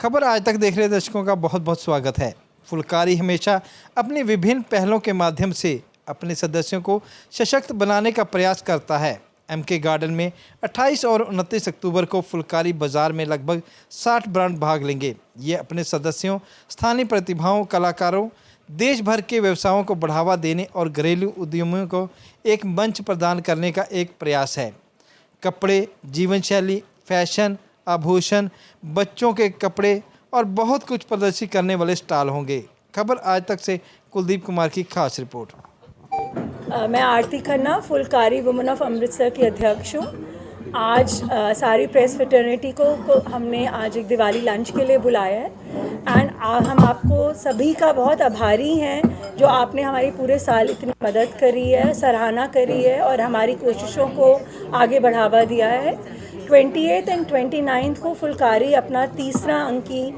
खबर आज तक देख रहे दर्शकों का बहुत बहुत स्वागत है। फुलकारी हमेशा अपनी विभिन्न पहलों के माध्यम से अपने सदस्यों को सशक्त बनाने का प्रयास करता है। एमके गार्डन में 28 और 29 अक्टूबर को फुलकारी बाजार में लगभग 60 ब्रांड भाग लेंगे। ये अपने सदस्यों, स्थानीय प्रतिभाओं, कलाकारों, देश भर के व्यवसायों को बढ़ावा देने और घरेलू उद्यमियों को एक मंच प्रदान करने का एक प्रयास है। कपड़े, जीवन शैली, फैशन, आभूषण, बच्चों के कपड़े और बहुत कुछ प्रदर्शित करने वाले स्टॉल होंगे। खबर आज तक से कुलदीप कुमार की खास रिपोर्ट। मैं आरती खन्ना, फुलकारी वुमेन ऑफ अमृतसर की अध्यक्ष हूँ। आज सारी प्रेस फ्रेटर्निटी को हमने आज एक दिवाली लंच के लिए बुलाया है एंड हम आपको सभी का बहुत आभारी हैं जो आपने हमारी पूरे साल इतनी मदद करी है, सराहना करी है और हमारी कोशिशों को आगे बढ़ावा दिया है। 28 एंड 29 को फुलकारी अपना तीसरा अंकी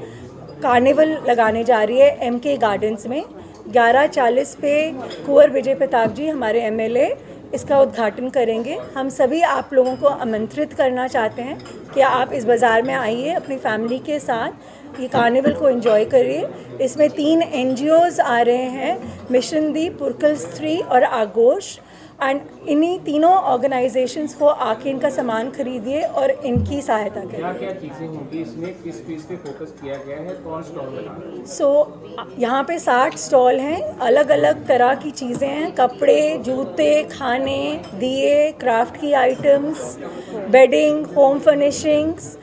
कार्निवल लगाने जा रही है एमके गार्डन्स में। 11:40 पे कुंवर विजय प्रताप जी हमारे एमएलए इसका उद्घाटन करेंगे। हम सभी आप लोगों को आमंत्रित करना चाहते हैं कि आप इस बाज़ार में आइए, अपनी फैमिली के साथ ये कार्निवल को एंजॉय करिए। इसमें 3 NGOs आ रहे हैं, मिशन दीप, पुरकल स्त्री और आगोश, एंड इन्हीं तीनों ऑर्गेनाइजेशंस को आके इनका सामान खरीदिए और इनकी सहायता करिए। क्या चीज़ें होंगी इसमें, किस चीज़ पे फोकस किया गया है, कौन स्टॉल लगा? यहाँ पे 60 स्टॉल हैं, अलग अलग तरह की चीज़ें हैं, कपड़े, जूते, खाने, दिए, क्राफ्ट की आइटम्स, बेडिंग, होम फर्निशिंग्स।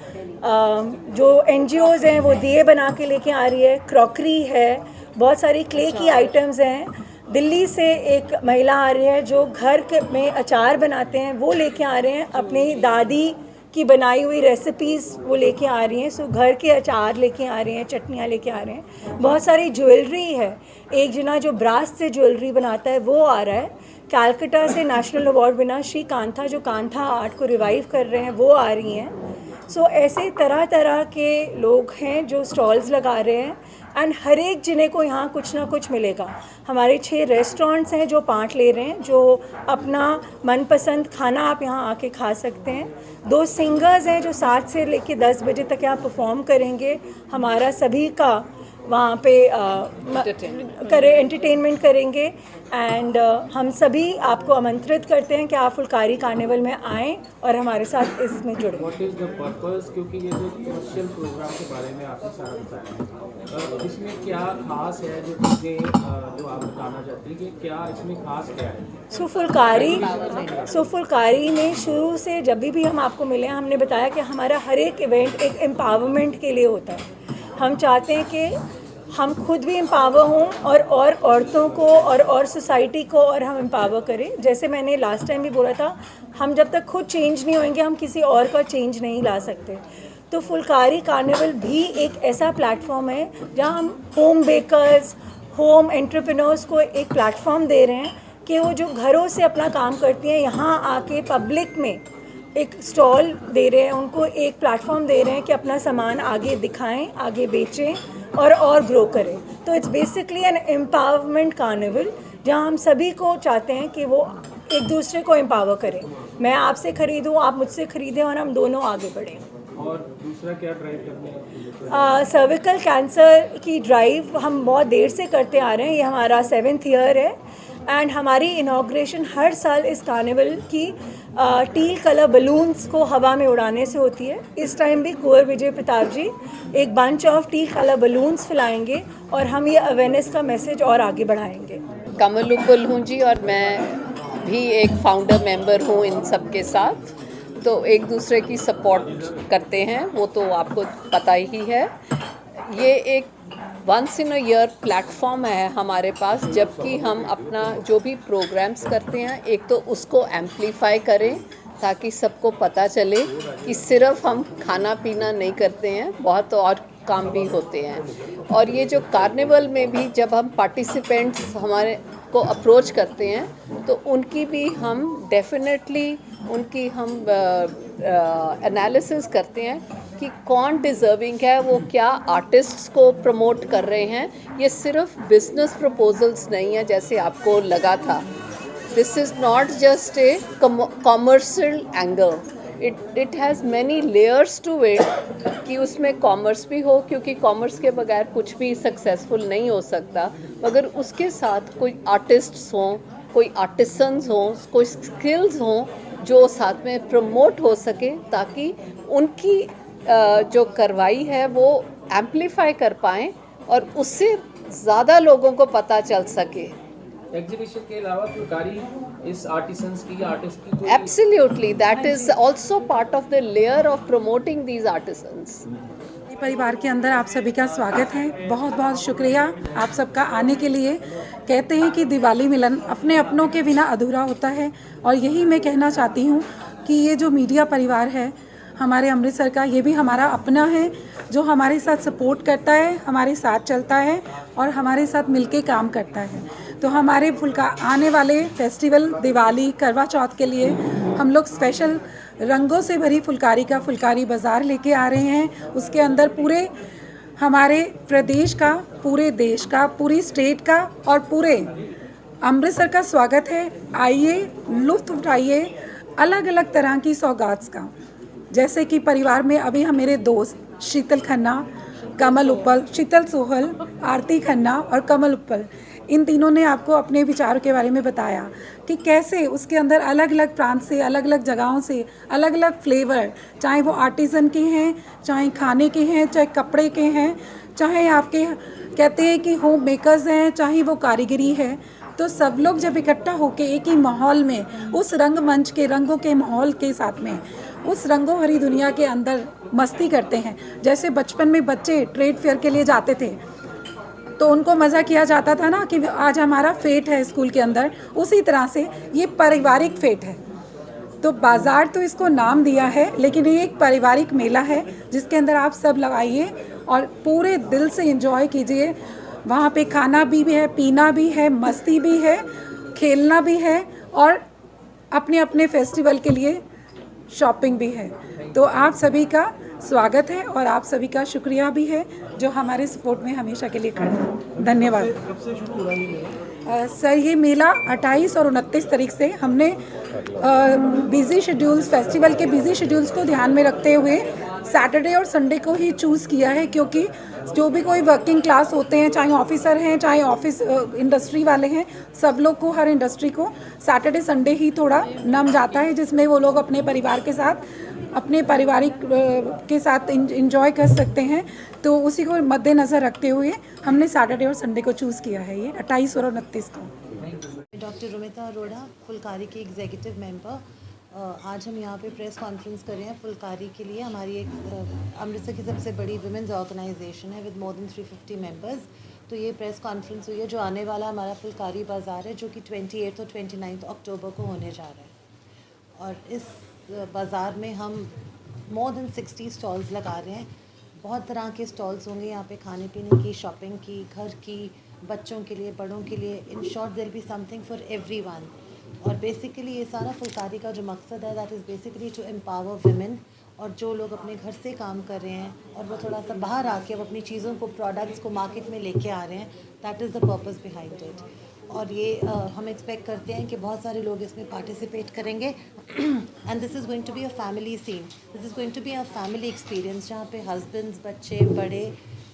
जो NGOs हैं वो दिए बना के लेके आ रही है, क्रॉकरी है, बहुत सारी क्ले की आइटम्स हैं। दिल्ली से एक महिला आ रही है जो घर में अचार बनाते हैं, वो लेके आ रहे हैं, अपनी दादी की बनाई हुई रेसिपीज़ वो लेके आ रही हैं। सो घर के अचार लेके आ रहे हैं, चटनियाँ लेके आ रहे हैं। बहुत सारी ज्वेलरी है, एक जना जो ब्रास से ज्वेलरी बनाता है वो आ रहा है। कैलकाटा से national award winner Shri kantha जो कांथा आर्ट को रिवाइव कर रहे हैं वो आ रही हैं। सो ऐसे तरह तरह के लोग हैं जो स्टॉल्स लगा रहे हैं एंड हर एक जने को यहाँ कुछ ना कुछ मिलेगा। हमारे 6 रेस्टोरेंट्स हैं जो पार्ट ले रहे हैं, जो अपना मनपसंद खाना आप यहाँ आके खा सकते हैं। 2 सिंगर्स हैं जो 7 से लेकर 10 बजे तक यहाँ परफॉर्म करेंगे। हमारा सभी का वहाँ पे एंटरटेनमेंट करेंगे एंड हम सभी आपको आमंत्रित करते हैं कि आप फुलकारी कार्निवल में आएँ और हमारे साथ इसमें जुड़ें। व्हाट इज द पर्पस, क्योंकि ये जो कमर्शियल प्रोग्राम के बारे में आपने सारा बताया, इसमें क्या खास है जो चीज़ें जो आप बताना चाहते हैं कि क्या इसमें खास क्या है? फुलकारी में शुरू से जब भी हम आपको मिले हैं हमने बताया कि हमारा हर एक इवेंट एक एम्पावरमेंट के लिए होता है। हम चाहते हैं कि हम खुद भी एम्पावर हों और औरतों को और सोसाइटी को और हम एम्पावर करें। जैसे मैंने लास्ट टाइम भी बोला था, हम जब तक खुद चेंज नहीं होंगे हम किसी और का चेंज नहीं ला सकते। तो फुलकारी कार्निवल भी एक ऐसा प्लेटफॉर्म है जहां हम होम बेकर्स, होम एंटरप्रेन्योर्स को एक प्लेटफॉर्म दे रहे हैं कि वो जो घरों से अपना काम करती हैं यहाँ आके पब्लिक में एक स्टॉल दे रहे हैं, उनको एक प्लेटफॉर्म दे रहे हैं कि अपना सामान आगे दिखाएं, आगे बेचें और ग्रो करें। तो it's basically an empowerment carnival जहां हम सभी को चाहते हैं कि वो एक दूसरे को एम्पावर करें। मैं आपसे खरीदूं, आप मुझसे खरीदें और हम दोनों आगे बढ़ें। और दूसरा क्या ड्राइव करने हैं? सर्विकल कैंसर की ड्राइव हम बहुत देर से करते आ रहे हैं, ये हमारा 7th ईयर है एंड हमारी इनाग्रेशन हर साल इस कार्निवल की टील कलर बलून्स को हवा में उड़ाने से होती है। इस टाइम भी कुंवर विजय प्रताप जी एक bunch of teal colour balloons फैलाएंगे और हम ये अवेयरनेस का मैसेज और आगे बढ़ाएंगे। कमल उपल हूँ जी और मैं भी एक फाउंडर मेंबर हूँ इन सब के साथ। तो एक दूसरे की सपोर्ट करते हैं, वो तो आपको पता ही है। ये एक once in a year platform है हमारे पास, जबकि हम अपना जो भी प्रोग्राम्स करते हैं एक तो उसको एम्पलीफाई करें ताकि सबको पता चले कि सिर्फ हम खाना पीना नहीं करते हैं, बहुत और काम भी होते हैं। और ये जो कार्निवल में भी जब हम पार्टिसिपेंट्स हमारे को अप्रोच करते हैं तो उनकी भी हम डेफिनेटली उनकी हम एनालिसिस करते हैं कि कौन डिज़र्विंग है, वो क्या आर्टिस्ट्स को प्रमोट कर रहे हैं। ये सिर्फ बिजनेस प्रपोजल्स नहीं है जैसे आपको लगा था। This is not just a commercial angle, it has many layers to it कि उसमें कॉमर्स भी हो, क्योंकि कॉमर्स के बगैर कुछ भी सक्सेसफुल नहीं हो सकता, मगर उसके साथ कोई आर्टिस्ट्स हों, कोई आर्टिसंस हों, कोई स्किल्स हों जो साथ में प्रमोट हो सके, ताकि उनकी जो करवाई है वो एम्पलीफाई कर पाएँ और उससे ज़्यादा लोगों को पता चल सके। एग्जीबिशन के अलावा फुलकारी इस आर्टिसंस की या आर्टिस्ट की कोई Absolutely, that is also part of the layer of promoting these artisans. परिवार के अंदर आप सभी का स्वागत है। बहुत बहुत शुक्रिया आप सबका आने के लिए। कहते हैं कि दिवाली मिलन अपने अपनों के बिना अधूरा होता है, और यही मैं कहना चाहती हूँ कि ये जो मीडिया परिवार है हमारे अमृतसर का, ये भी हमारा अपना है, जो हमारे साथ सपोर्ट करता है, हमारे साथ चलता है और हमारे साथ मिलके काम करता है। तो हमारे आने वाले फेस्टिवल दिवाली, करवा चौथ के लिए हम लोग स्पेशल रंगों से भरी फुलकारी बाज़ार लेके आ रहे हैं। उसके अंदर पूरे हमारे प्रदेश का, पूरे देश का, पूरी स्टेट का और पूरे अमृतसर का स्वागत है। आइए, लुत्फ़ उठाइए अलग अलग तरह की सौगात का। जैसे कि परिवार में अभी हम मेरे दोस्त शीतल खन्ना, कमल उपल, शीतल सोहल, आरती खन्ना और कमल उपल, इन तीनों ने आपको अपने विचारों के बारे में बताया कि कैसे उसके अंदर अलग अलग प्रांत से, अलग अलग जगहों से अलग अलग फ्लेवर, चाहे वो आर्टिज़न के हैं, चाहे खाने के हैं, चाहे कपड़े के हैं, चाहे आपके कहते हैं कि होम मेकर्स हैं, चाहे वो कारीगरी है, तो सब लोग जब इकट्ठा होकर एक ही माहौल में, उस रंगमंच के रंगों के माहौल के साथ में, उस रंगों भरी दुनिया के अंदर मस्ती करते हैं। जैसे बचपन में बच्चे ट्रेड फेयर के लिए जाते थे तो उनको मज़ा किया जाता था ना कि आज हमारा फेट है स्कूल के अंदर, उसी तरह से ये पारिवारिक फेट है। तो बाज़ार तो इसको नाम दिया है, लेकिन ये एक पारिवारिक मेला है जिसके अंदर आप सब लगाइए और पूरे दिल से एंजॉय कीजिए। वहाँ पे खाना भी है, पीना भी है, मस्ती भी है, खेलना भी है और अपने अपने फेस्टिवल के लिए शॉपिंग भी है। तो आप सभी का स्वागत है और आप सभी का शुक्रिया भी है जो हमारे सपोर्ट में हमेशा के लिए खड़े हैं। धन्यवाद। सर, ये मेला 28 और 29 तारीख से हमने बिज़ी शेड्यूल्स, फेस्टिवल के बिज़ी शेड्यूल्स को ध्यान में रखते हुए सैटरडे और संडे को ही चूज़ किया है, क्योंकि जो भी कोई वर्किंग क्लास होते हैं, चाहे ऑफिसर हैं, चाहे ऑफिस इंडस्ट्री वाले हैं, सब लोग को, हर इंडस्ट्री को सैटरडे संडे ही थोड़ा नम जाता है, जिसमें वो लोग अपने परिवार के साथ, अपने पारिवारिक के साथ इंजॉय कर सकते हैं। तो उसी को मद्देनज़र रखते हुए हमने सैटरडे और संडे को चूज़ किया है, ये 28 और 29 को। डॉक्टर रुमिता अरोड़ा, फुलकारी की एग्जीक्यूटिव मेंबर। आज हम यहाँ पे प्रेस कॉन्फ्रेंस कर रहे हैं फुलकारी के लिए। हमारी एक अमृतसर की सबसे बड़ी वुमेंस ऑर्गेनाइजेशन है विद मोर देन 350 मेंबर्स। तो ये प्रेस कॉन्फ्रेंस हुई है जो आने वाला हमारा फुलकारी बाज़ार है, जो कि 28 और 29 अक्टूबर को होने जा रहा है। और इस बाज़ार में हम मोर देन 60 स्टॉल्स लगा रहे हैं। बहुत तरह के स्टॉल्स होंगे यहाँ पे, खाने पीने की, शॉपिंग की, घर की, बच्चों के लिए, बड़ों के लिए। In short there be something for everyone. और बेसिकली ये सारा फुलकारी का जो मकसद है, that is basically to empower women. और जो लोग अपने घर से काम कर रहे हैं और वो थोड़ा सा बाहर आके अब अपनी चीज़ों को, प्रोडक्ट्स को मार्केट में लेके आ रहे हैं, that is the purpose behind it. और ये हम एक्सपेक्ट करते हैं कि बहुत सारे लोग इसमें पार्टिसिपेट करेंगे। And this is going to be a family scene, this is going to be a family experience, जहाँ पे हस्बैंड्स, बच्चे, बड़े,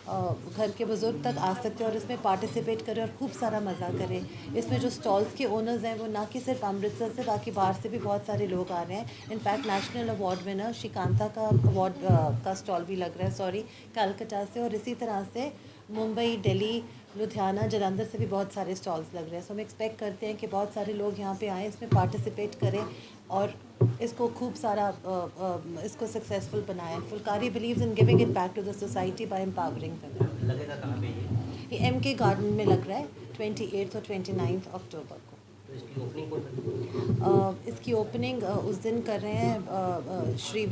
घर के बुज़ुर्ग तक आ सकते हैं और इसमें पार्टिसिपेट करें और खूब सारा मज़ा करें। इसमें जो स्टॉल्स के ओनर्स हैं वो ना कि सिर्फ अमृतसर से, बाकी बाहर से भी बहुत सारे लोग आ रहे हैं। In fact national award winner Srikanta का अवार्ड का स्टॉल भी लग रहा है, सॉरी, कलकत्ता से। और इसी तरह से मुंबई, दिल्ली, लुधियाना, जलंधर से भी बहुत सारे स्टॉल्स लग रहे हैं। सो हम एक्सपेक्ट करते हैं कि बहुत सारे लोग यहाँ पे आएँ, इसमें पार्टिसिपेट करें और इसको खूब सारा इसको सक्सेसफुल बनाएं। Phulkari believes in giving it back to the society by empowering women. लगेगा कहाँ पे ये? एमके गार्डन में लग रहा है 28 और 29 अक्टूबर को। तो इसकी ओपनिंग कौन करती है? इसकी ओपनिंग उस दिन कर रहे हैं श्री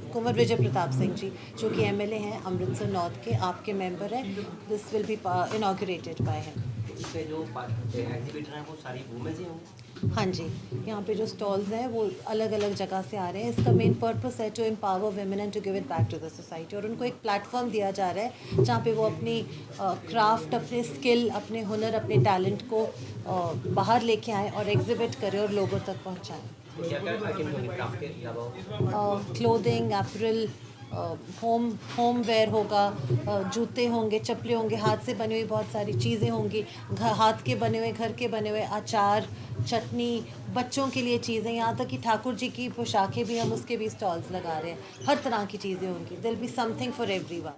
कुंवर विजय प्रताप सिंह जी, जो कि एमएलए हैं अमृतसर नॉर्थ के, आपके मेंबर हैं। This will be inaugurated by him. इस पे जो एग्जीबिटर हैं वो सारी वुमेन्स ही होंगी? हाँ जी, यहाँ पे जो स्टॉल्स हैं वो अलग अलग जगह से आ रहे हैं। इसका मेन पर्पस है to empower women and to give it back to the society. और उनको एक प्लेटफॉर्म दिया जा रहा है जहाँ पे वो अपनी क्राफ्ट, अपने स्किल, अपने हुनर, अपने टैलेंट को बाहर लेके आएँ और एग्जिबिट करें और लोगों तक पहुँचाएँ। क्या क्या आइटम होंगे क्राफ्ट के अलावा? क्लोथिंग, एपरल, होम वेयर होगा, जूते होंगे, चप्पलें होंगे, हाथ से बनी हुई बहुत सारी चीज़ें होंगी, हाथ के बने हुए, घर के बने हुए अचार, चटनी, बच्चों के लिए चीज़ें, यहाँ तक कि ठाकुर जी की पोशाकें भी हम उसके भी स्टॉल्स लगा रहे हैं। हर तरह की चीज़ें होंगी। There will be something for everyone.